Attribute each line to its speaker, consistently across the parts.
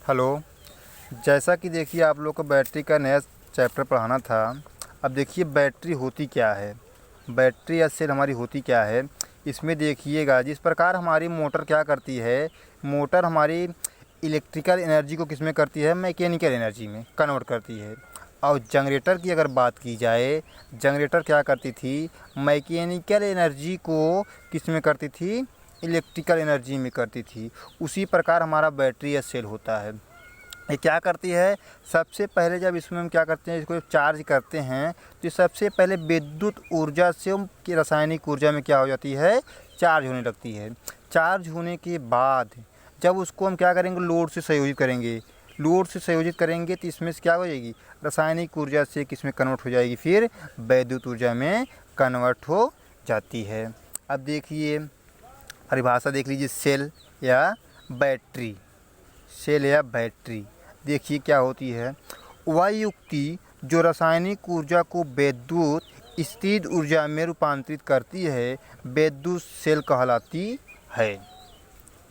Speaker 1: Hello. जैसा कि देखिए आप लोग को बैटरी का नया चैप्टर पढ़ाना था। अब देखिए बैटरी होती क्या है, बैटरी या सेल हमारी होती क्या है। इसमें देखिएगा जिस प्रकार हमारी मोटर क्या करती है, मोटर हमारी इलेक्ट्रिकल एनर्जी को किस में करती है, मैकेनिकल एनर्जी में कन्वर्ट करती है। और जनरेटर की अगर बात की जाए, जनरेटर क्या करती थी, मैकेनिकल एनर्जी को किस में करती थी, इलेक्ट्रिकल एनर्जी में करती थी। उसी प्रकार हमारा बैटरी या सेल होता है। ये क्या करती है, सबसे पहले जब इसमें हम क्या करते हैं, इसको चार्ज करते हैं तो सबसे पहले विद्युत ऊर्जा से की रासायनिक ऊर्जा में क्या हो जाती है, चार्ज होने लगती है। चार्ज होने के बाद जब उसको हम क्या करेंगे, लोड से संयोजित करेंगे। लोड से संयोजित करेंगे तो इसमें से क्या हो जाएगी, रासायनिक ऊर्जा से किस में कन्वर्ट हो जाएगी, फिर विद्युत ऊर्जा में कन्वर्ट हो जाती है। अब देखिए परिभाषा देख लीजिए, सेल या बैटरी। सेल या बैटरी देखिए क्या होती है, वह युक्ति जो रासायनिक ऊर्जा को विद्युत स्थिर ऊर्जा में रूपांतरित करती है, विद्युत सेल कहलाती है।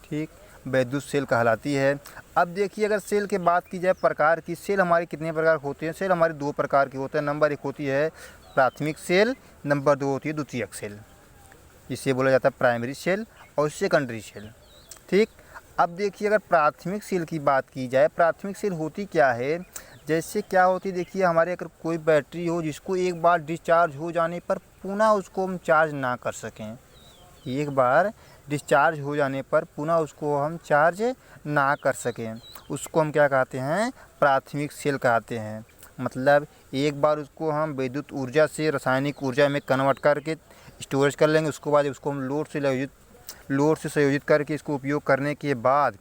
Speaker 1: ठीक, विद्युत सेल कहलाती है। अब देखिए अगर सेल की बात की जाए प्रकार की, सेल हमारे कितने प्रकार के होते हैं, सेल हमारे दो प्रकार के होते हैं। नंबर एक होती है प्राथमिक सेल, नंबर दो होती है द्वितीयक सेल। इसे बोला जाता है प्राइमरी सेल और सेकेंडरी सेल। ठीक, अब देखिए अगर प्राथमिक सेल की बात की जाए, प्राथमिक सेल होती क्या है, जैसे क्या होती, देखिए हमारे अगर कोई बैटरी हो जिसको एक बार डिस्चार्ज हो जाने पर पुनः उसको हम चार्ज ना कर सकें, एक बार डिस्चार्ज हो जाने पर पुनः उसको हम चार्ज ना कर सकें, उसको हम क्या कहते हैं, प्राथमिक सेल कहते हैं। मतलब एक बार उसको हम विद्युत ऊर्जा से रासायनिक ऊर्जा में कन्वर्ट करके स्टोरेज कर लेंगे, उसके बाद उसको हम लोड से संयोजित करके इसको उपयोग करने के बाद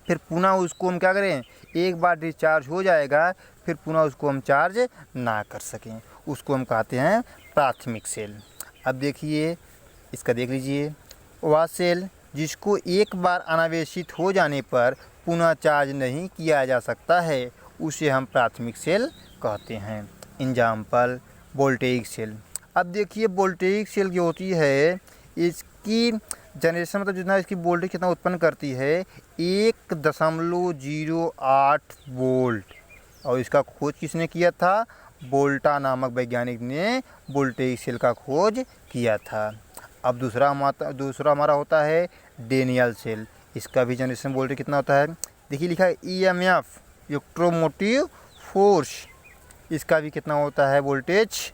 Speaker 1: फिर पुनः उसको हम क्या करें, एक बार डिस्चार्ज हो जाएगा फिर पुनः उसको हम चार्ज ना कर सकें, उसको हम कहते हैं प्राथमिक सेल। अब देखिए इसका देख लीजिए, वह सेल जिसको एक बार अनावेशित हो जाने पर पुनः चार्ज नहीं किया जा सकता है, उसे हम प्राथमिक सेल कहते हैं। Example voltaic cell. अब देखिए वोल्टेइक सेल जो होती है, इसकी जनरेशन मतलब जितना इसकी वोल्टेज कितना उत्पन्न करती है, 1.08 वोल्ट। और इसका खोज किसने किया था, वोल्टा नामक वैज्ञानिक ने वोल्टेइक सेल का खोज किया था। अब दूसरा हमारा होता है डेनियल सेल। इसका भी जनरेशन वोल्टेज कितना होता है, देखिए लिखा है EMF, इलेक्ट्रोमोटिव फोर्स। इसका भी कितना होता है वोल्टेज,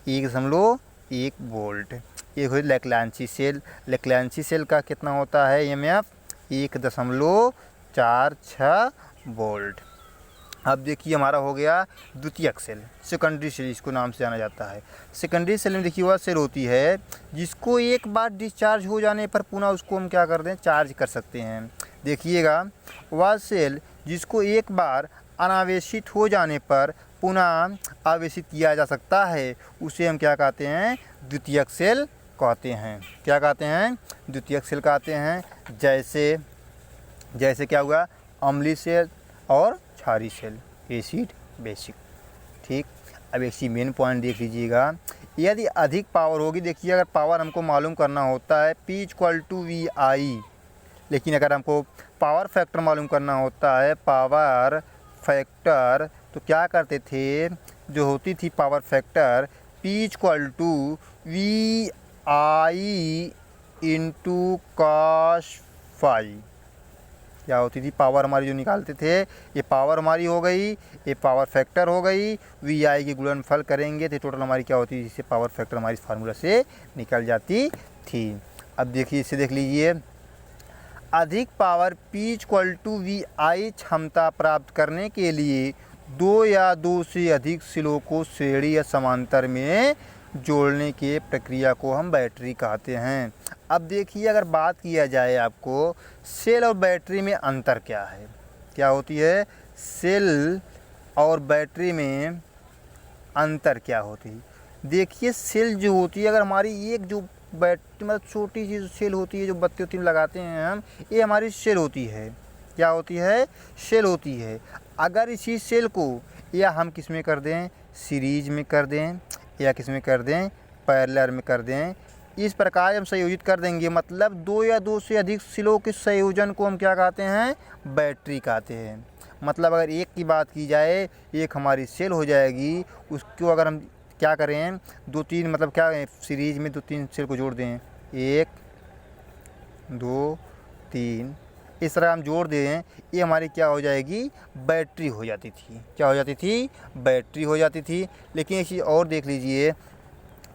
Speaker 1: 1.1 वोल्ट। एक हो लैक्लांची सेल। लैक्लांची सेल का कितना होता है EMF, 1.46 वोल्ट। अब देखिए हमारा हो गया द्वितीयक सेल, सेकेंडरी सेल इसको नाम से जाना जाता है। सेकेंडरी सेल में देखिए वह सेल होती है जिसको एक बार डिस्चार्ज हो जाने पर पुनः उसको हम क्या कर दें, चार्ज कर सकते हैं। देखिएगा वह सेल जिसको एक बार अनावेशित हो जाने पर पुनः आवेशित किया जा सकता है, उसे हम क्या कहते हैं, द्वितीयक सेल कहते हैं। क्या कहते हैं, द्वितीयक सेल कहते हैं। जैसे क्या हुआ, अम्लीय सेल और क्षारीय सेल, एसिड बेसिक। ठीक, अब एक मेन पॉइंट देख लीजिएगा, यदि अधिक पावर होगी, देखिए अगर पावर हमको मालूम करना होता है P = VI, लेकिन अगर हमको पावर फैक्टर मालूम करना होता है, पावर फैक्टर, तो क्या करते थे, जो होती थी power factor P = VI × cos phi, क्या होती थी, पावर हमारी जो निकालते थे, ये पावर हमारी हो गई, ये पावर फैक्टर हो गई, VI की गुणनफल करेंगे तो टोटल हमारी क्या होती थी, जिससे पावर फैक्टर हमारी फार्मूला से निकल जाती थी। अब देखिए इसे देख लीजिए, अधिक पावर P = VI क्षमता प्राप्त करने के लिए दो या दो से अधिक सेलों को श्रेणी या समांतर में जोड़ने के प्रक्रिया को हम बैटरी कहते हैं। अब देखिए अगर बात किया जाए आपको, सेल और बैटरी में अंतर क्या है, क्या होती है, सेल और बैटरी में अंतर क्या होती है। देखिए सेल जो होती है, अगर हमारी एक जो बैटरी मतलब छोटी सी सेल होती है, जो बत्ती उत्ती में लगाते हैं हम, ये हमारी सेल होती है। क्या होती है, सेल होती है। अगर इसी सेल को या हम किस में कर दें, सीरीज में कर दें, या किस में कर दें, पैरेलल में कर दें, इस प्रकार हम संयोजित कर देंगे, मतलब दो या दो से अधिक सेलों के संयोजन को हम क्या कहते हैं, बैटरी कहते हैं। मतलब अगर एक की बात की जाए, एक हमारी सेल हो जाएगी, उसको अगर हम क्या करें, दो तीन मतलब क्या सीरीज में दो तीन सेल को जोड़ दें, 1 2 3, इस तरह हम जोड़ दें, ये हमारी क्या हो जाएगी, बैटरी हो जाती थी। क्या हो जाती थी, बैटरी हो जाती थी। लेकिन एक चीज़ और देख लीजिए,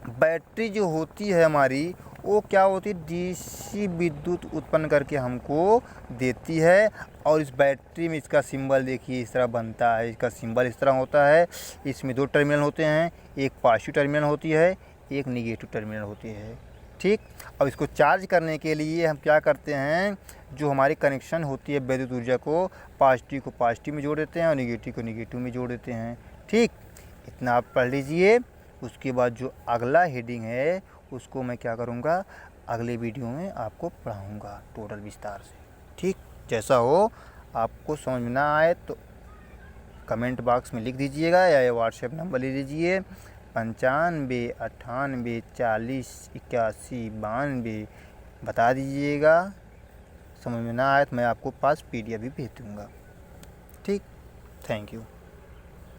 Speaker 1: बैटरी जो होती है हमारी, वो क्या होती है, डीसी विद्युत उत्पन्न करके हमको देती है। और इस बैटरी में इसका सिंबल देखिए इस तरह बनता है, इसका सिंबल इस तरह होता है। इसमें दो टर्मिनल होते हैं, एक पॉजिटिव टर्मिनल होती है, एक निगेटिव टर्मिनल होती है। ठीक। अब इसको चार्ज करने के लिए हम क्या करते हैं, जो हमारी कनेक्शन होती है विद्युत ऊर्जा को पॉजिटिव में जोड़ देते हैं और निगेटिव को निगेटिव में जोड़ देते हैं। ठीक, इतना आप पढ़ लीजिए। उसके बाद जो अगला हेडिंग है उसको मैं क्या करूँगा, अगले वीडियो में आपको पढ़ाऊँगा टोटल विस्तार से। ठीक, जैसा हो आपको समझ में ना आए तो कमेंट बॉक्स में लिख दीजिएगा या व्हाट्सएप नंबर ले लीजिए 95 98 40 81 92, बता दीजिएगा। समझ में ना आए तो मैं आपको पास PDF भी भेज दूँगा। ठीक, थैंक यू।